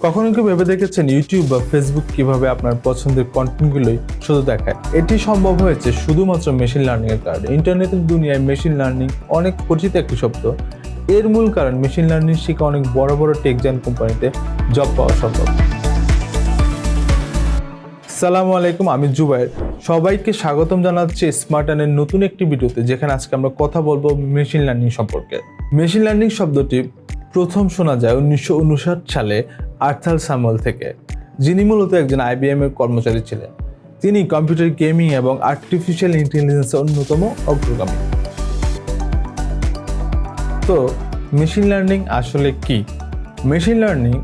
কখনো কি ভেবে দেখেছেন ইউটিউব বা ফেসবুক কিভাবে আপনার পছন্দের কন্টেন্টগুলোই শুধু দেখায়? এটি সম্ভব হয়েছে শুধুমাত্র মেশিন লার্নিং এর কারণে। ইন্টারনেটের দুনিয়ায় মেশিন লার্নিং অনেক পরিচিত একটি শব্দ। এর মূল কারণ মেশিন লার্নিং শিখে অনেক বড় বড় টেক জায়ান্ট কোম্পানিতে জব পাওয়া সম্ভব। আসসালামু আলাইকুম, আমি জুবাইর। সবাইকে স্বাগতম জানাচ্ছি স্মার্ট আর্নের নতুন একটি ভিডিওতে, যেখানে আজকে আমরা কথা বলবো মেশিন লার্নিং সম্পর্কে। মেশিন লার্নিং শব্দটি প্রথম শোনা যায় 1959 সালে আর্থার স্যামুয়েল থেকে, যিনি মূলত একজন IBM এর কর্মচারী ছিলেন। তিনি কম্পিউটার গেমিং এবং আর্টিফিশিয়াল ইন্টেলিজেন্সের অন্যতম অগ্রগামী। তো মেশিন লার্নিং আসলে কি? মেশিন লার্নিং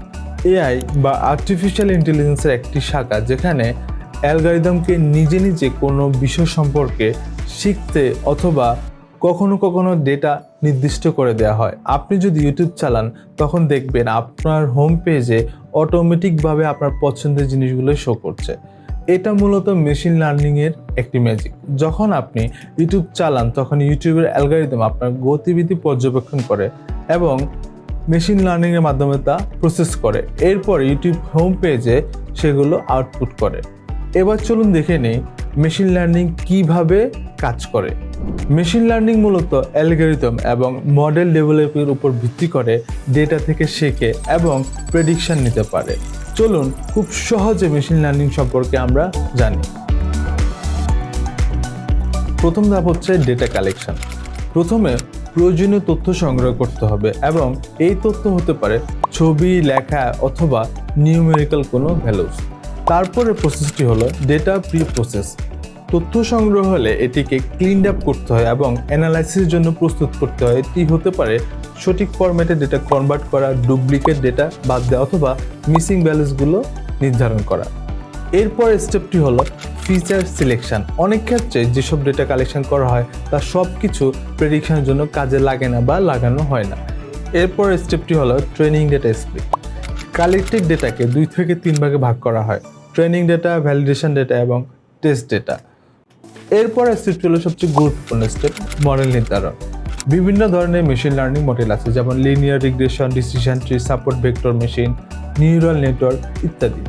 AI বা আর্টিফিশিয়াল ইন্টেলিজেন্সের একটি শাখা, যেখানে অ্যালগরিদমকে নিজে নিজে কোনো বিষয় সম্পর্কে শিখতে অথবা কখনো কখনো ডেটা নির্দিষ্ট করে দেওয়া হয়। আপনি যদি ইউটিউব চালান, তখন দেখবেন আপনার হোম পেজে অটোমেটিকভাবে আপনার পছন্দের জিনিসগুলো শো করছে। এটা মূলত মেশিন লার্নিংয়ের একটি ম্যাজিক। যখন আপনি ইউটিউব চালান, তখন ইউটিউবের অ্যালগরিদম আপনার গতিবিধি পর্যবেক্ষণ করে এবং মেশিন লার্নিংয়ের মাধ্যমে তা প্রসেস করে। এরপর ইউটিউব হোম পেজে সেগুলো আউটপুট করে। এবার চলুন দেখে নেই মেশিন লার্নিং কিভাবে কাজ করে। মেশিন লার্নিং মূলত অ্যালগরিদম এবং মডেল ডেভেলপের উপর ভিত্তি করে ডেটা থেকে শেখে এবং প্রেডিকশন নিতে পারে। চলুন খুব সহজে মেশিন লার্নিং সম্পর্কে আমরা জানি। প্রথম ধাপ হচ্ছে ডেটা কালেকশন। প্রথমে প্রয়োজনীয় তথ্য সংগ্রহ করতে হবে এবং এই তথ্য হতে পারে ছবি, লেখা অথবা নিউমেরিক্যাল কোনো ভ্যালুস। তারপরে প্রসেসটি হলো ডেটা প্রি প্রসেস। তথ্য সংগ্রহ হলে এটিকে ক্লিন আপ করতে হয় এবং অ্যানালাইসিসের জন্য প্রস্তুত করতে হয়। এটি হতে পারে সঠিক ফরম্যাটে ডেটা কনভার্ট করা, ডুপ্লিকেট ডেটা বাদ দেওয়া অথবা মিসিং ভ্যালুসগুলো নির্ধারণ করা। এরপরের স্টেপটি হলো ফিচার সিলেকশন। অনেক ক্ষেত্রে যেসব ডেটা কালেকশন করা হয় তা সব কিছু প্রেডিকশনের জন্য কাজে লাগে না বা লাগানো হয় না। এরপরের স্টেপটি হলো ট্রেনিং ডেটা স্প্লিট। কালেক্টেড ডেটাকে 2 থেকে 3 ভাগে ভাগ করা হয়: ট্রেনিং ডেটা, ভ্যালিডেশন ডেটা এবং টেস্ট ডেটা। এরপরের স্টেপটি হলো সবচেয়ে গুরুত্বপূর্ণ স্টেপ, মডেল নির্ধারণ। বিভিন্ন ধরনের মেশিন লার্নিং মডেল আছে, যেমন linear regression, decision tree, support vector machine, neural network ইত্যাদি।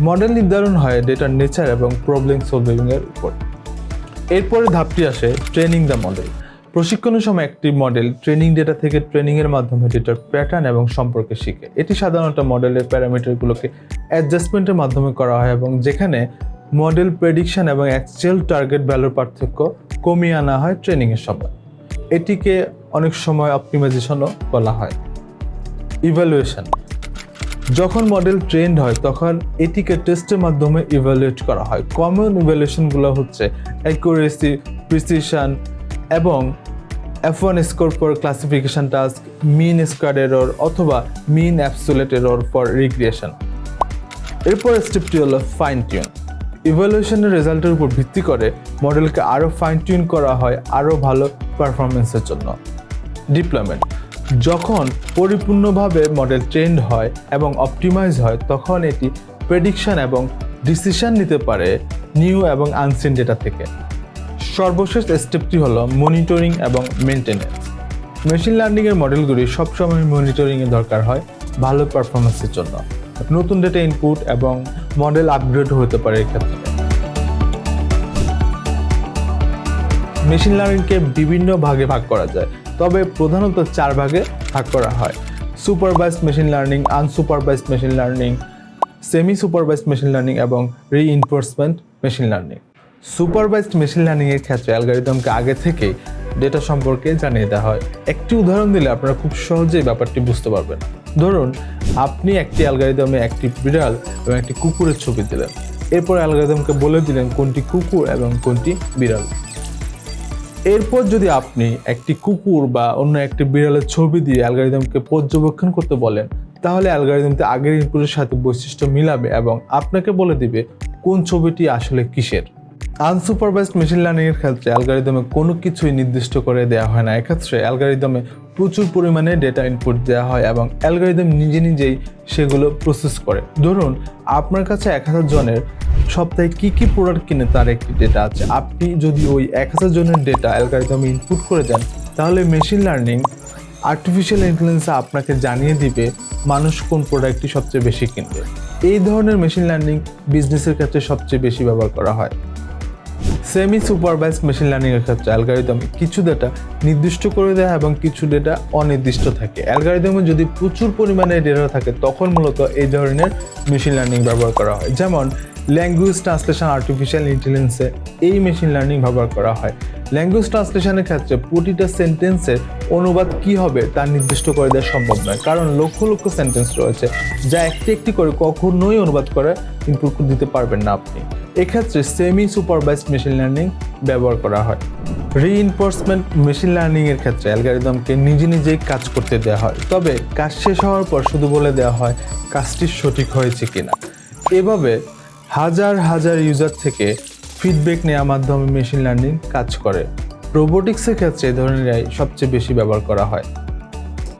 মডেল নির্ধারণ হয় ডেটার নেচার এবং প্রবলেম সলভিংয়ের উপর। এরপরে ধাপটি আসে ট্রেনিং দ্য মডেল। প্রশিক্ষণের সময় একটি মডেল ট্রেনিং ডেটা থেকে ট্রেনিংয়ের মাধ্যমে ডেটার প্যাটার্ন এবং সম্পর্কে শিখে। এটি সাধারণত মডেলের প্যারামিটারগুলোকে অ্যাডজাস্টমেন্টের মাধ্যমে করা হয় এবং যেখানে মডেল প্রেডিকশন এবং অ্যাকচুয়াল টার্গেট ভ্যালুর পার্থক্য কমিয়ে আনা হয় ট্রেনিংয়ের সময়। এটিকে অনেক সময় অপটিমাইজেশনও বলা হয়। ইভ্যালুয়েশন। যখন মডেল ট্রেন্ড হয়, তখন এটিকে টেস্টের মাধ্যমে ইভ্যালুয়েট করা হয়। কমন ইভ্যালুয়েশনগুলো হচ্ছে অ্যাকুরেসি, প্রিসিশন এবং F1 score for classification task, mean squared error অথবা mean absolute error for regression. এরপর স্টেপটি হলো ফাইন টিউন। ইভ্যালুয়েশনের রেজাল্টের উপর ভিত্তি করে মডেলকে আরও ফাইন টিউন করা হয় আরও ভালো পারফরমেন্সের জন্য। ডিপ্লয়মেন্ট। যখন পরিপূর্ণভাবে মডেল ট্রেন্ড হয় এবং অপটিমাইজ হয়, তখন এটি প্রেডিকশন এবং ডিসিশন নিতে পারে নিউ এবং আনসিন ডেটা থেকে। সর্বশেষ স্টেপটি হলো মনিটরিং এবং মেনটেন্যান্স। মেশিন লার্নিংয়ের মডেলগুলি সবসময় মনিটরিংয়ের দরকার হয় ভালো পারফরমেন্সের জন্য। নতুন ডেটা ইনপুট এবং মডেল আপগ্রেড হতে পারে এক্ষেত্রে। মেশিন লার্নিংকে বিভিন্ন ভাগে ভাগ করা যায়, তবে প্রধানত 4 ভাগে ভাগ করা হয়: supervised machine learning, unsupervised machine learning, semi supervised machine learning এবং reinforcement machine learning. Supervised machine লার্নিংয়ের ক্ষেত্রে অ্যালগরিদমকে আগে থেকেই ডেটা সম্পর্কে জানিয়ে দেওয়া হয়। একটি উদাহরণ দিলে আপনারা খুব সহজেই ব্যাপারটি বুঝতে পারবেন। ধরুন, আপনি একটি অ্যালগরিদমে একটি বিড়াল এবং একটি কুকুরের ছবি দিলেন। এরপর অ্যালগরিদমকে বলে দিলেন কোনটি কুকুর এবং কোনটি বিড়াল। এরপর যদি আপনি একটি কুকুর বা অন্য একটি বিড়ালের ছবি দিয়ে অ্যালগরিদমকে পর্যবেক্ষণ করতে বলেন, তাহলে অ্যালগরিদমটি আগের ইনপুটের সাথে বৈশিষ্ট্য মিলাবে এবং আপনাকে বলে দিবে কোন ছবিটি আসলে কিসের। আনসুপারভাইজড মেশিন লার্নিংয়ের ক্ষেত্রে অ্যালগরিদমে কোনো কিছুই নির্দিষ্ট করে দেওয়া হয় না। এক্ষেত্রে অ্যালগরিদমে প্রচুর পরিমাণে ডেটা ইনপুট দেওয়া হয় এবং অ্যালগরিদম নিজে নিজেই সেগুলো প্রসেস করে। ধরুন, আপনার কাছে 1000 জনের সপ্তাহে কী কী প্রোডাক্ট কিনে তার একটি ডেটা আছে। আপনি যদি ওই 1000 জনের ডেটা অ্যালগরিদমে ইনপুট করে দেন, তাহলে মেশিন লার্নিং আর্টিফিশিয়াল ইন্টেলিজেন্স আপনাকে জানিয়ে দিবে মানুষ কোন প্রোডাক্টটি সবচেয়ে বেশি কিনবে। এই ধরনের মেশিন লার্নিং বিজনেসের ক্ষেত্রে সবচেয়ে বেশি ব্যবহার করা হয়। সেমি সুপারভাইজড মেশিন লার্নিংয়ের ক্ষেত্রে অ্যালগরিদম কিছু ডেটা নির্দিষ্ট করে দেয় এবং কিছু ডেটা অনির্দিষ্ট থাকে। অ্যালগরিদমে যদি প্রচুর পরিমাণে ডেটা থাকে তখন মূলত এই ধরনের মেশিন লার্নিং ব্যবহার করা হয়। যেমন ল্যাঙ্গুয়েজ ট্রান্সলেশন আর্টিফিশিয়াল ইন্টেলিজেন্সে এই মেশিন লার্নিং ব্যবহার করা হয়। ল্যাঙ্গুয়েজ ট্রান্সলেশনের ক্ষেত্রে প্রতিটা সেন্টেন্সের অনুবাদ কী হবে তা নির্দিষ্ট করে দেওয়া সম্ভব নয়, কারণ লক্ষ লক্ষ সেন্টেন্স রয়েছে যা একটি একটি করে কখনোই অনুবাদ করে ইনপুট দিতে পারবেন না আপনি। এক্ষেত্রে সেমি সুপারভাইজড মেশিন লার্নিং ব্যবহার করা হয়। রিইনফোর্সমেন্ট মেশিন লার্নিংয়ের ক্ষেত্রে অ্যালগরিদমকে নিজেই কাজ করতে দেওয়া হয়, তবে কাজ শেষ হওয়ার পর শুধু বলে দেওয়া হয় কাজটি সঠিক হয়েছে কিনা। এভাবে হাজার হাজার ইউজার থেকে ফিডব্যাক নেওয়ার মাধ্যমে মেশিন লার্নিং কাজ করে। রোবোটিক্সের ক্ষেত্রে এই ধরনের AI সবচেয়ে বেশি ব্যবহার করা হয়।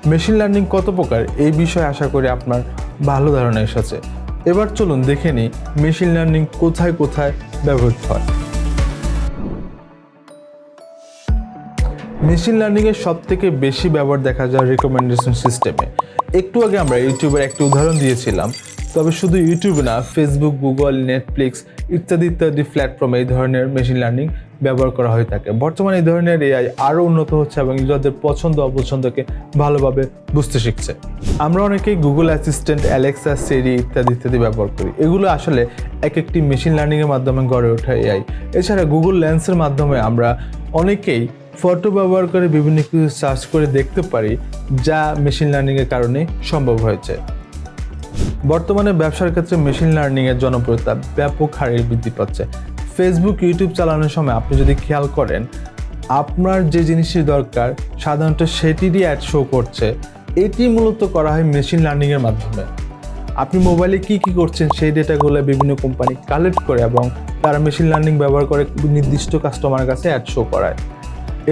মেশিন লার্নিং কত প্রকার এই বিষয়ে আশা করি আপনার ভালো ধারণা এসেছে। এবার চলুন দেখে নিই মেশিন লার্নিং কোথায় কোথায় ব্যবহৃত হয়। মেশিন লার্নিংয়ের সবথেকে বেশি ব্যবহার দেখা যায় রেকমেন্ডেশন সিস্টেমে। একটু আগে আমরা ইউটিউবের একটি উদাহরণ দিয়েছিলাম, তবে শুধু ইউটিউবে না, ফেসবুক, গুগল, নেটফ্লিক্স ইত্যাদি প্ল্যাটফর্মে এই ধরনের মেশিন লার্নিং ব্যবহার করা হয়ে থাকে। বর্তমানে এই ধরনের AI আরও উন্নত হচ্ছে এবং ইউজারদের পছন্দ অপছন্দকে ভালোভাবে বুঝতে শিখছে। আমরা অনেকেই গুগল অ্যাসিস্ট্যান্ট, অ্যালেক্সা, সিরি ইত্যাদি ব্যবহার করি। এগুলো আসলে এক একটি মেশিন লার্নিংয়ের মাধ্যমে গড়ে ওঠা AI। এছাড়া গুগল লেন্সের মাধ্যমে আমরা অনেকেই ফটো ব্যবহার করে বিভিন্ন কিছু সার্চ করে দেখতে পারি, যা মেশিন লার্নিংয়ের কারণে সম্ভব হয়েছে। বর্তমানে ব্যবসার ক্ষেত্রে মেশিন লার্নিংয়ের জনপ্রিয়তা ব্যাপক হারে বৃদ্ধি পাচ্ছে। ফেসবুক, ইউটিউব চালানোর সময় আপনি যদি খেয়াল করেন, আপনার যে জিনিসটি দরকার সাধারণত সেটিরই অ্যাড শো করছে। এটি মূলত করা হয় মেশিন লার্নিংয়ের মাধ্যমে। আপনি মোবাইলে কী করছেন সেই ডেটাগুলো বিভিন্ন কোম্পানি কালেক্ট করে এবং তারা মেশিন লার্নিং ব্যবহার করে নির্দিষ্ট কাস্টমারের কাছে অ্যাড শো করায়।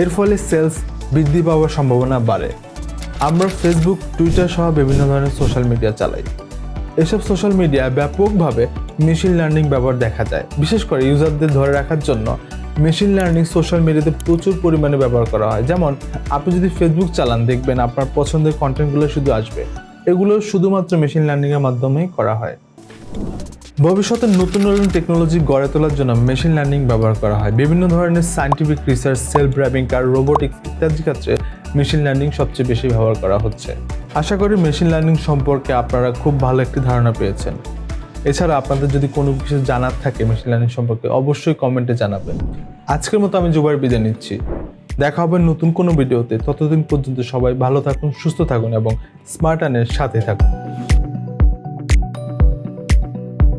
এর ফলে সেলস বৃদ্ধি পাওয়ার সম্ভাবনা বাড়ে। আমরা ফেসবুক, টুইটার সহ বিভিন্ন ধরনের সোশ্যাল মিডিয়া চালাই। এসব সোশ্যাল মিডিয়ায় ব্যাপকভাবে মেশিন লার্নিং ব্যবহার দেখা যায়। বিশেষ করে ইউজারদের ধরে রাখার জন্য মেশিন লার্নিং সোশ্যাল মিডিয়াতে প্রচুর পরিমাণে ব্যবহার করা হয়। যেমন আপনি যদি ফেসবুক চালান, দেখবেন আপনার পছন্দের কন্টেন্টগুলো শুধু আসবে। এগুলো শুধুমাত্র মেশিন লার্নিংয়ের মাধ্যমেই করা হয়। ভবিষ্যতে নতুন টেকনোলজি গড়ে তোলার জন্য মেশিন লার্নিং ব্যবহার করা হয়। বিভিন্ন ধরনের সায়েন্টিফিক রিসার্চ, সেলফ ড্রাইভিং কার, রোবোটিক্স ইত্যাদি ক্ষেত্রে মেশিন লার্নিং সবচেয়ে বেশি ব্যবহার করা হচ্ছে। আশা করি মেশিন লার্নিং সম্পর্কে আপনারা খুব ভালো একটি ধারণা পেয়েছেন। এছাড়া আপনাদের যদি কোনো কিছু জানার থাকে মেশিন লার্নিং সম্পর্কে, অবশ্যই কমেন্টে জানাবেন। আজকের মতো আমি জুবাইর বিদায় নিচ্ছি। দেখা হবে নতুন কোনো ভিডিওতে। ততদিন পর্যন্ত সবাই ভালো থাকুন, সুস্থ থাকুন এবং স্মার্ট আর্নের সাথে থাকুন।